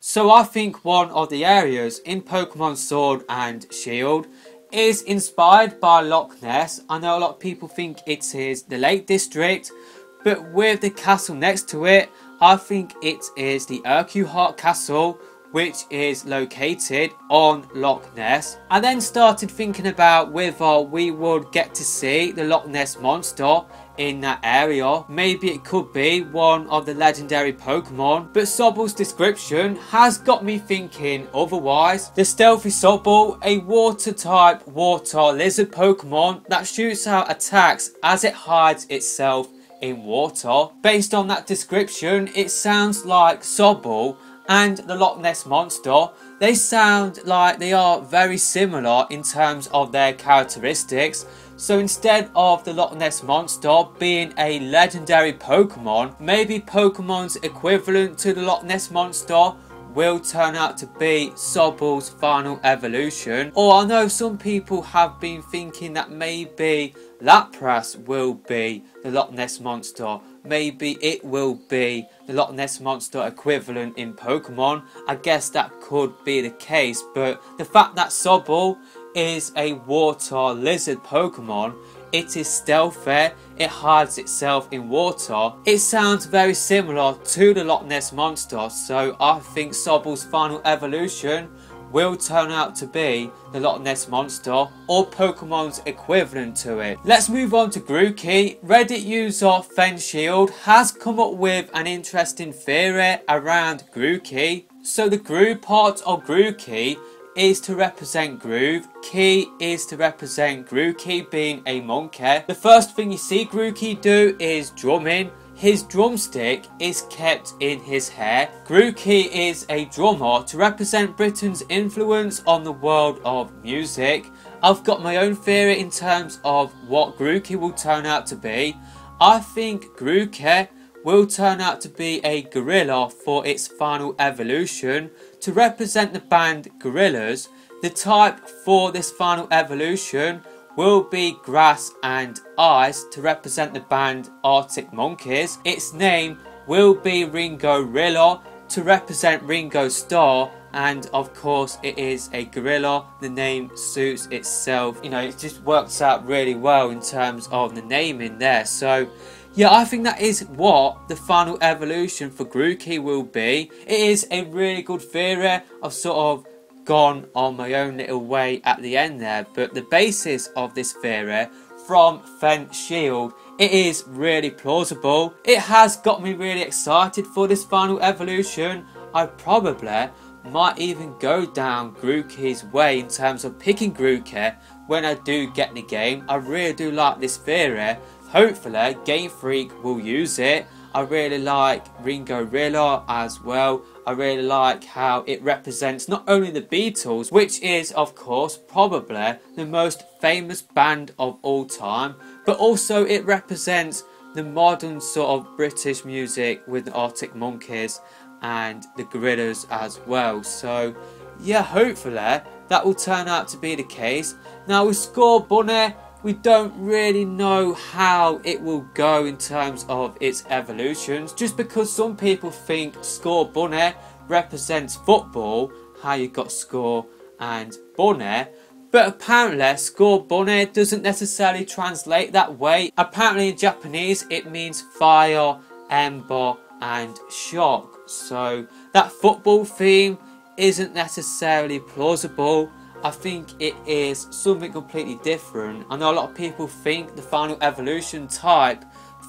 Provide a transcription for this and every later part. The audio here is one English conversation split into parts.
So I think one of the areas in Pokemon Sword and Shield is inspired by Loch Ness. I know a lot of people think it is the Lake District, but with the castle next to it, I think it is the Urquhart Castle, which is located on Loch Ness. I then started thinking about whether we would get to see the Loch Ness monster in that area. Maybe it could be one of the legendary Pokemon, but Sobble's description has got me thinking otherwise. The Stealthy Sobble, a water type water lizard Pokemon that shoots out attacks as it hides itself in water. Based on that description, it sounds like Sobble and the Loch Ness monster, they sound like they are very similar in terms of their characteristics. So instead of the Loch Ness monster being a legendary Pokemon, maybe Pokemon's equivalent to the Loch Ness monster will turn out to be Sobble's final evolution. Or I know some people have been thinking that maybe Lapras will be the Loch Ness monster. Maybe it will be the Loch Ness monster equivalent in Pokemon. I guess that could be the case, but the fact that Sobble is a water lizard Pokemon, it is stealthy, it hides itself in water. It sounds very similar to the Loch Ness monster, so I think Sobble's final evolution will turn out to be the Loch Ness monster or Pokemon's equivalent to it. Let's move on to Grookey. Reddit user Fenshield has come up with an interesting theory around Grookey. So the Groove part of Grookey is to represent groove, key is to represent Grookey being a monkey. The first thing you see Grookey do is drumming. His drumstick is kept in his hair. Grookey is a drummer to represent Britain's influence on the world of music. I've got my own theory in terms of what Grookey will turn out to be. I think Grookey will turn out to be a gorilla for its final evolution to represent the band Gorillaz. The type for this final evolution will be grass and ice to represent the band Arctic Monkeys. Its name will be Ringorilla to represent Ringo Starr, and of course it is a gorilla. The name suits itself, you know, it just works out really well in terms of the naming there. So yeah, I think that is what the final evolution for Grookey will be. It is a really good theory. I've sort of gone on my own little way at the end there, but the basis of this theory from Fenshield, it is really plausible. It has got me really excited for this final evolution. I probably might even go down Grookey's way in terms of picking Grookey when I do get the game. I really do like this theory. Hopefully Game Freak will use it. I really like Ringorilla as well. I really like how it represents not only the Beatles, which is of course probably the most famous band of all time, but also it represents the modern sort of British music with the Arctic Monkeys and the Gorillaz as well. So yeah, hopefully that will turn out to be the case. Now with Scorbunny, we don't really know how it will go in terms of its evolutions, just because some people think Scorbunny represents football, how you got score and bunny, but apparently Scorbunny doesn't necessarily translate that way. Apparently in Japanese it means fire, ember and shock, so that football theme isn't necessarily plausible. I think it is something completely different. I know a lot of people think the final evolution type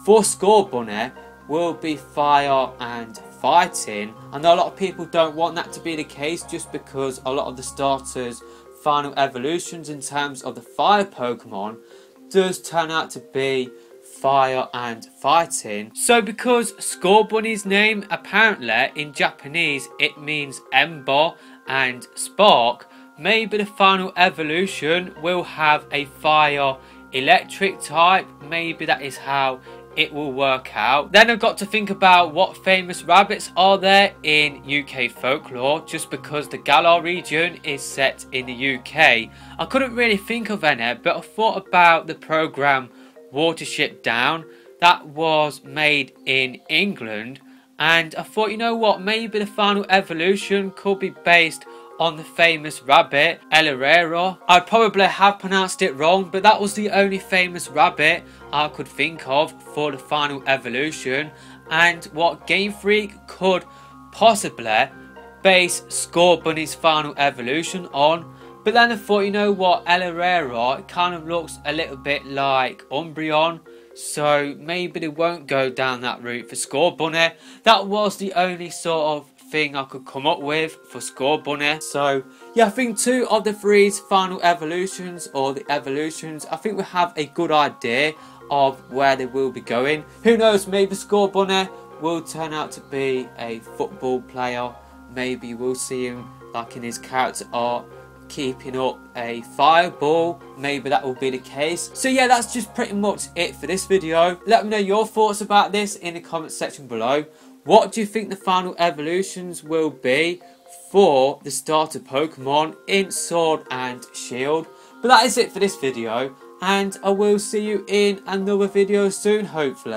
for Scorbunny will be fire and fighting. I know a lot of people don't want that to be the case, just because a lot of the starters' final evolutions in terms of the fire Pokemon does turn out to be fire and fighting. So because Scorbunny's name apparently in Japanese it means ember and spark, maybe the final evolution will have a fire electric type. Maybe that is how it will work out. Then I've got to think about what famous rabbits are there in UK folklore, just because the Galar region is set in the UK. I couldn't really think of any, but I thought about the programme Watership Down that was made in England, And I thought, you know what, maybe the final evolution could be based on the famous rabbit, El Herrero. I probably have pronounced it wrong, but that was the only famous rabbit I could think of for the final evolution, and what Game Freak could possibly base Scorbunny's final evolution on. But then I thought, you know what, El Herrero, it kind of looks a little bit like Umbreon, so maybe they won't go down that route for Scorbunny. That was the only sort of thing I could come up with for Scorbunny. So yeah, I think 2 of the 3's final evolutions, or the evolutions, I think we have a good idea of where they will be going. Who knows, maybe Scorbunny will turn out to be a football player. Maybe we'll see him like in his character art keeping up a fireball. Maybe that will be the case. So yeah, that's just pretty much it for this video. Let me know your thoughts about this in the comment section below. What do you think the final evolutions will be for the starter Pokemon in Sword and Shield? But that is it for this video, and I will see you in another video soon, hopefully.